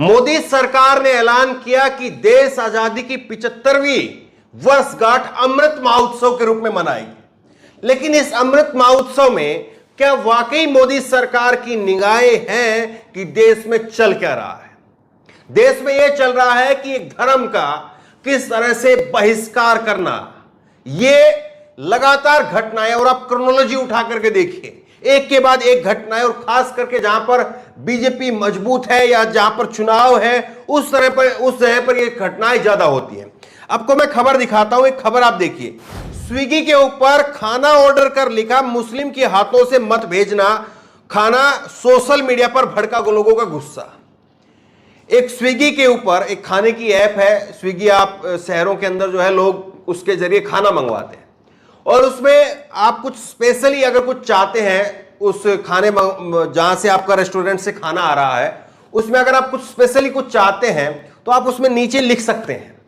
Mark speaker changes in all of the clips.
Speaker 1: मोदी सरकार ने ऐलान किया कि देश आजादी की 75वीं वर्षगांठ अमृत महोत्सव के रूप में मनाएगी। लेकिन इस अमृत महोत्सव में क्या वाकई मोदी सरकार की निगाहें हैं कि देश में चल क्या रहा है? देश में यह चल रहा है कि एक धर्म का किस तरह से बहिष्कार करना, यह लगातार घटनाएं, और आप क्रोनोलॉजी उठा करके देखिए, एक के बाद एक घटनाएं, और खास करके जहां पर बीजेपी मजबूत है या जहां पर चुनाव है उस जगह पर ये घटनाएं ज्यादा होती हैं। आपको मैं खबर दिखाता हूं, एक खबर आप देखिए। स्विगी के ऊपर खाना ऑर्डर कर लिखा मुस्लिम के हाथों से मत भेजना खाना, सोशल मीडिया पर भड़का लोगों का गुस्सा। एक स्विगी के ऊपर एक खाने की ऐप है स्विगी, आप शहरों के अंदर जो है लोग उसके जरिए खाना मंगवाते हैं, और उसमें आप कुछ स्पेशली अगर कुछ चाहते हैं उस खाने जहां से आपका रेस्टोरेंट से खाना आ रहा है, उसमें अगर आप कुछ स्पेशली कुछ चाहते हैं तो आप उसमें नीचे लिख सकते हैं।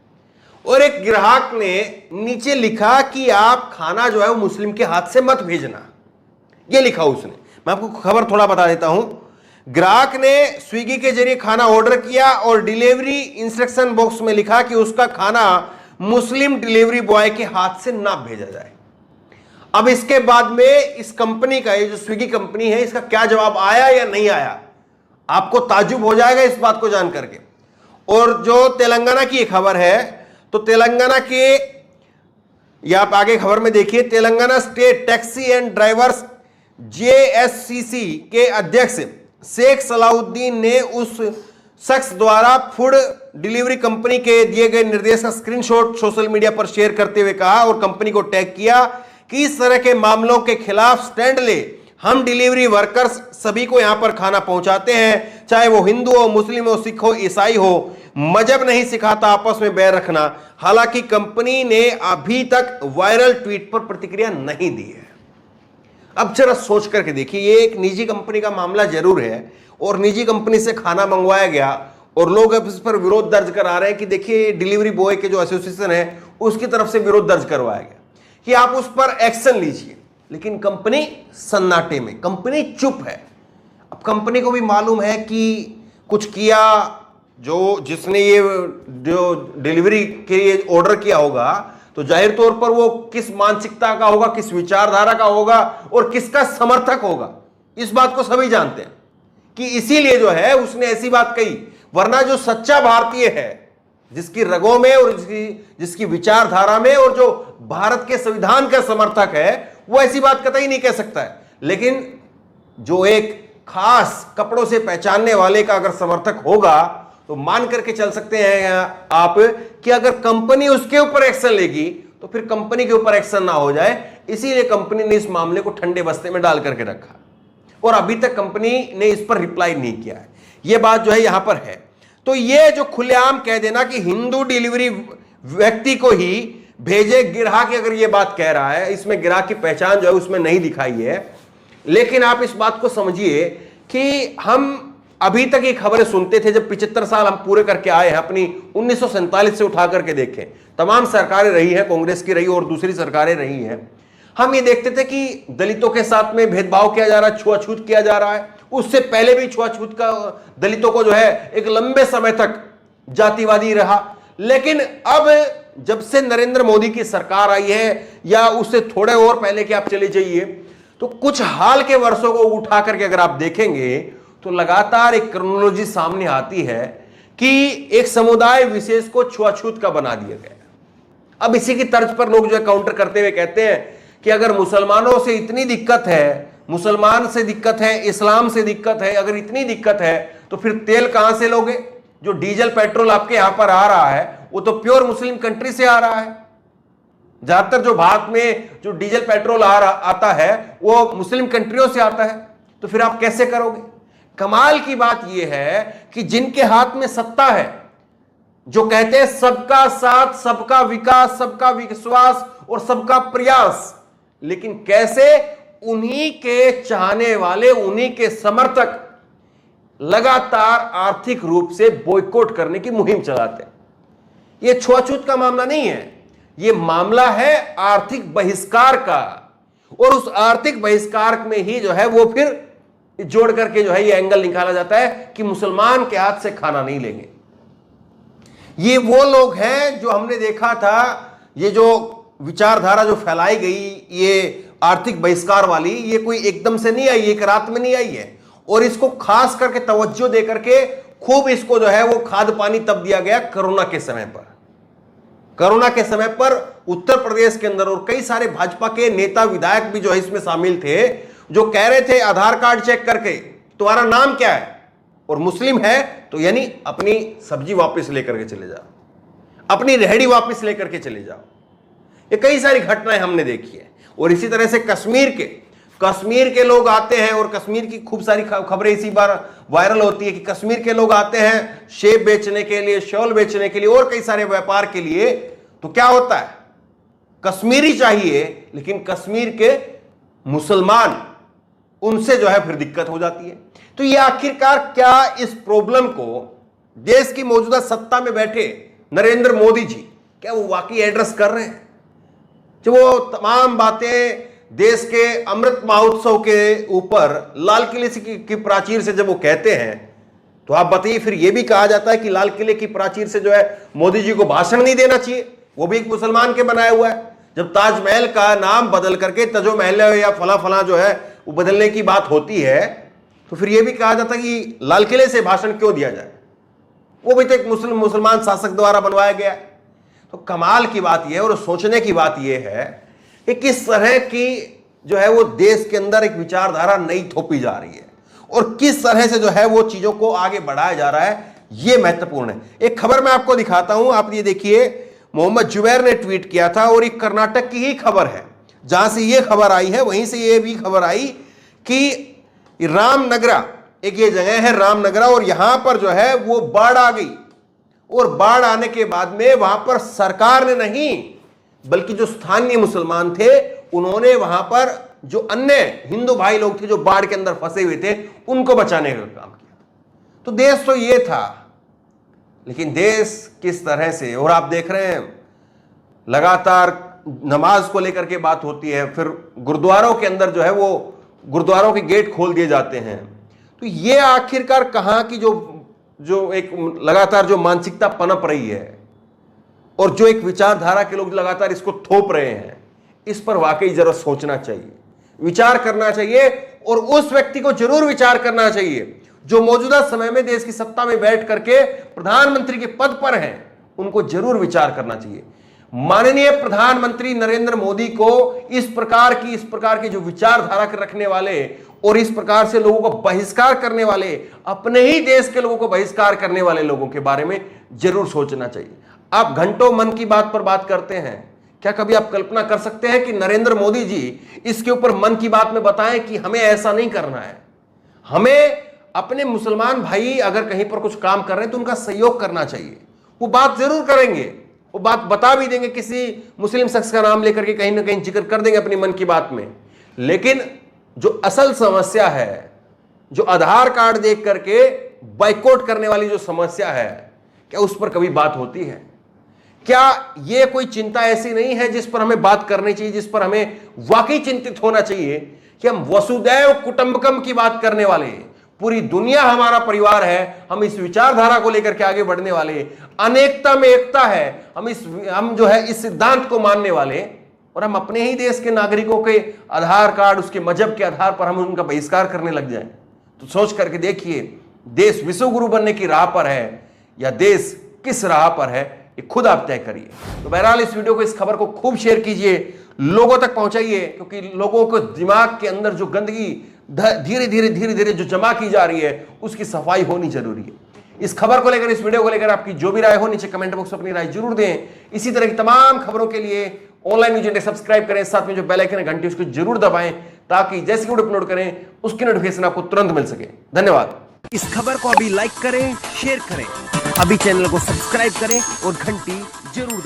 Speaker 1: और एक ग्राहक ने नीचे लिखा कि आप खाना जो है वो मुस्लिम के हाथ से मत भेजना, ये लिखा उसने। मैं आपको खबर थोड़ा बता देता हूं। ग्राहक ने स्विगी के जरिए खाना ऑर्डर किया और डिलीवरी इंस्ट्रक्शन बॉक्स में लिखा कि उसका खाना मुस्लिम डिलीवरी बॉय के हाथ से ना भेजा जाए। अब इसके बाद में इस कंपनी का, ये जो स्विगी कंपनी है, इसका क्या जवाब आया या नहीं आया, आपको ताज्जुब हो जाएगा इस बात को जान करके। और जो तेलंगाना की खबर है, तो तेलंगाना के, या आप आगे खबर में देखिए, Telangana state taxi and drivers JSCC के अध्यक्ष शेख सलाउद्दीन ने उस शख्स द्वारा फूड डिलीवरी कंपनी के दिए गए निर्देश का स्क्रीनशॉट सोशल मीडिया पर शेयर करते हुए कहा और कंपनी को टैग किया कि इस तरह के मामलों के खिलाफ स्टैंड ले। हम डिलीवरी वर्कर्स सभी को यहां पर खाना पहुंचाते हैं, चाहे वो हिंदू हो, मुस्लिम हो, सिख हो, ईसाई हो। मजहब नहीं सिखाता आपस में बैर रखना। हालांकि कंपनी ने अभी तक वायरल ट्वीट पर प्रतिक्रिया नहीं दी है। अब जरा सोच करके देखिए, ये एक निजी कंपनी का मामला जरूर है और निजी कंपनी से खाना मंगवाया गया और लोग अब इस पर विरोध दर्ज करा रहे हैं कि देखिए डिलीवरी बॉय के जो एसोसिएशन है उसकी तरफ से विरोध दर्ज करवाया गया कि आप उस पर एक्शन लीजिए। लेकिन कंपनी सन्नाटे में, कंपनी चुप है। अब कंपनी को भी मालूम है कि कुछ किया, जो जिसने ये जो डिलीवरी के लिए ऑर्डर किया होगा तो जाहिर तौर पर वो किस मानसिकता का होगा, किस विचारधारा का होगा और किसका समर्थक होगा, इस बात को सभी जानते हैं कि इसीलिए जो है उसने ऐसी बात कही। वरना जो सच्चा भारतीय है, जिसकी रगों में और जिसकी विचारधारा में और जो भारत के संविधान का समर्थक है, वो ऐसी बात कतई नहीं कह सकता है। लेकिन जो एक खास कपड़ों से पहचानने वाले का अगर समर्थक होगा तो मान करके चल सकते हैं आप कि अगर कंपनी उसके ऊपर एक्शन लेगी तो फिर कंपनी के ऊपर एक्शन ना हो जाए। इसीलिए कंपनी ने इस मामले को ठंडे बस्ते में डाल करके रखा और अभी तक कंपनी ने इस पर रिप्लाई नहीं किया है। यह बात जो है यहां पर है। तो यह जो खुलेआम कह देना कि हिंदू डिलीवरी व्यक्ति को ही भेजे, ग्राहक अगर यह बात कह रहा है, इसमें ग्राहक की पहचान जो है उसमें नहीं दिखाई है। लेकिन आप इस बात को समझिए कि हम अभी तक ये खबरें सुनते थे, जब 75 साल हम पूरे करके आए हैं अपनी 1947 से उठा करके देखें, तमाम सरकारें रही हैं, कांग्रेस की रही और दूसरी सरकारें रही हैं। हम ये देखते थे कि दलितों के साथ में भेदभाव किया जा रहा है, छुआछूत किया जा रहा है। उससे पहले भी छुआछूत का दलितों को जो है एक लंबे समय तक जातिवादी रहा। लेकिन अब जब से नरेंद्र मोदी की सरकार आई है, या उससे थोड़े और पहले के आप चले जाइए, तो कुछ हाल के वर्षों को उठा करके अगर आप देखेंगे तो लगातार एक क्रोनोलॉजी सामने आती है कि एक समुदाय विशेष को छुआछूत का बना दिया गया। अब इसी की तर्ज पर लोग जो है काउंटर करते हुए कहते हैं कि अगर मुसलमानों से इतनी दिक्कत है, मुसलमान से दिक्कत है, इस्लाम से दिक्कत है, अगर इतनी दिक्कत है तो फिर तेल कहां से लोगे? जो डीजल पेट्रोल आपके यहां पर आ रहा है वो तो प्योर मुस्लिम कंट्री से आ रहा है। ज्यादातर जो भारत में जो डीजल पेट्रोल आता है वो मुस्लिम कंट्रियों से आता है। तो फिर आप कैसे करोगे? कमाल की बात यह है कि जिनके हाथ में सत्ता है, जो कहते हैं सबका साथ, सबका विकास, सबका विश्वास और सबका प्रयास, लेकिन कैसे उन्हीं के चाहने वाले, उन्हीं के समर्थक लगातार आर्थिक रूप से बॉयकॉट करने की मुहिम चलाते हैं। यह छुआछूत का मामला नहीं है, यह मामला है आर्थिक बहिष्कार का। और उस आर्थिक बहिष्कार में ही जो है वो फिर जोड़ करके जो है ये एंगल निकाला जाता है कि मुसलमान के हाथ से खाना नहीं लेंगे। ये वो लोग हैं जो हमने देखा था, ये जो विचारधारा जो फैलाई गई, ये आर्थिक बहिष्कार वाली, ये कोई एकदम से नहीं आई, एक रात में नहीं आई है। और इसको खास करके तवज्जो दे करके खूब इसको जो है वो खाद पानी तब दिया गया कोरोना के समय पर। कोरोना के समय पर उत्तर प्रदेश के अंदर और कई सारे भाजपा के नेता विधायक भी जो है इसमें शामिल थे, जो कह रहे थे आधार कार्ड चेक करके तुम्हारा नाम क्या है और मुस्लिम है तो यानी अपनी सब्जी वापस लेकर के चले जाओ, अपनी रेहड़ी वापस लेकर के चले जाओ। ये कई सारी घटनाएं हमने देखी है। और इसी तरह से कश्मीर के लोग आते हैं और कश्मीर की खूब सारी खबरें इसी बार वायरल होती है कि कश्मीर के लोग आते हैं सेब बेचने के लिए, शॉल बेचने के लिए और कई सारे व्यापार के लिए। तो क्या होता है, कश्मीरी चाहिए लेकिन कश्मीर के मुसलमान, उनसे जो है फिर दिक्कत हो जाती है। तो ये आखिरकार क्या इस प्रॉब्लम को देश की मौजूदा सत्ता में बैठे नरेंद्र मोदी जी क्या वो वाकई एड्रेस कर रहे हैं? जो वो तमाम बातें देश के अमृत महोत्सव के ऊपर लाल किले की प्राचीर से जब वो कहते हैं, तो आप बताइए, फिर ये भी कहा जाता है कि लाल किले की प्राचीर से जो है मोदी जी को भाषण नहीं देना चाहिए, वो भी एक मुसलमान के बनाया हुआ है। जब ताजमहल का नाम बदल करके तजो महल या फला फला जो है वो बदलने की बात होती है, तो फिर यह भी कहा जाता है कि लाल किले से भाषण क्यों दिया जाए, वो भी तो एक मुसलमान शासक द्वारा बनवाया गया है। तो कमाल की बात यह है और सोचने की बात यह है कि किस तरह की जो है वो देश के अंदर एक विचारधारा नई थोपी जा रही है और किस तरह से जो है वो चीजों को आगे बढ़ाया जा रहा है, ये महत्वपूर्ण है। एक खबर मैं आपको दिखाता हूं, आप ये देखिए, मोहम्मद जुबैर ने ट्वीट किया था और एक कर्नाटक की ही खबर है। जहां से ये खबर आई है वहीं से ये भी खबर आई कि रामनगरा, एक ये जगह है रामनगरा, और यहां पर जो है वो बाढ़ आ गई। और बाढ़ आने के बाद में वहां पर सरकार ने नहीं बल्कि जो स्थानीय मुसलमान थे उन्होंने वहां पर जो अन्य हिंदू भाई लोग थे जो बाढ़ के अंदर फंसे हुए थे उनको बचाने का काम किया। तो देश तो ये था, लेकिन देश किस तरह से, और आप देख रहे हैं लगातार नमाज को लेकर के बात होती है, फिर गुरुद्वारों के अंदर जो है वो गुरुद्वारों के गेट खोल दिए जाते हैं। तो ये आखिरकार कहां की जो एक लगातार जो मानसिकता पनप रही है और जो एक विचारधारा के लोग लगातार इसको थोप रहे हैं, इस पर वाकई जरा सोचना चाहिए, विचार करना चाहिए। और उस व्यक्ति को जरूर विचार करना चाहिए जो मौजूदा समय में देश की सत्ता में बैठ करके प्रधानमंत्री के पद पर हैं, उनको जरूर विचार करना चाहिए। माननीय प्रधानमंत्री नरेंद्र मोदी को इस प्रकार की जो विचारधारा के रखने वाले और इस प्रकार से लोगों को बहिष्कार करने वाले, अपने ही देश के लोगों को बहिष्कार करने वाले लोगों के बारे में जरूर सोचना चाहिए। आप घंटों मन की बात पर बात करते हैं, क्या कभी आप कल्पना कर सकते हैं कि नरेंद्र मोदी जी इसके ऊपर मन की बात में बताएं कि हमें ऐसा नहीं करना है, हमें अपने मुसलमान भाई अगर कहीं पर कुछ काम कर रहे हैं तो उनका सहयोग करना चाहिए। वो बात जरूर करेंगे, वो बात बता भी देंगे, किसी मुस्लिम शख्स का नाम लेकर के कहीं ना कहीं जिक्र कर देंगे अपनी मन की बात में। लेकिन जो असल समस्या है, जो आधार कार्ड देख करके बाइकआउट करने वाली जो समस्या है, क्या उस पर कभी बात होती है? क्या यह कोई चिंता ऐसी नहीं है जिस पर हमें बात करनी चाहिए, जिस पर हमें वाकई चिंतित होना चाहिए कि हम वसुदैव कुटुंबकम की बात करने वाले, पूरी दुनिया हमारा परिवार है, हम इस विचारधारा को लेकर के आगे बढ़ने वाले, अनेकता में एकता है, हम जो है इस सिद्धांत को मानने वाले, और हम अपने ही देश के नागरिकों के आधार कार्ड, उसके मजहब के आधार पर हम उनका बहिष्कार करने लग जाएं। तो सोच करके देखिए, देश विश्व गुरु बनने की राह पर है या देश किस राह पर है, ये खुद आप तय करिए। तो बहरहाल इस वीडियो को, इस खबर को खूब शेयर कीजिए, लोगों तक पहुंचाइए, क्योंकि लोगों को दिमाग के अंदर जो गंदगी धीरे धीरे जो जमा की जा रही है उसकी सफाई होनी जरूरी है। इस खबर को लेकर, इस वीडियो को लेकर आपकी जो भी राय हो नीचे कमेंट बॉक्स में अपनी राय जरूर दें। इसी तरह की तमाम खबरों के लिए ऑनलाइन न्यूज इंडिया सब्सक्राइब करें, साथ में जो बेल आइकन है घंटी उसको जरूर दबाएं, ताकि जैसे वीडियो अपलोड करें उसकी नोटिफिकेशन आपको तुरंत मिल सके। धन्यवाद।
Speaker 2: इस खबर को अभी लाइक करें, शेयर करें, अभी चैनल को सब्सक्राइब करें और घंटी जरूर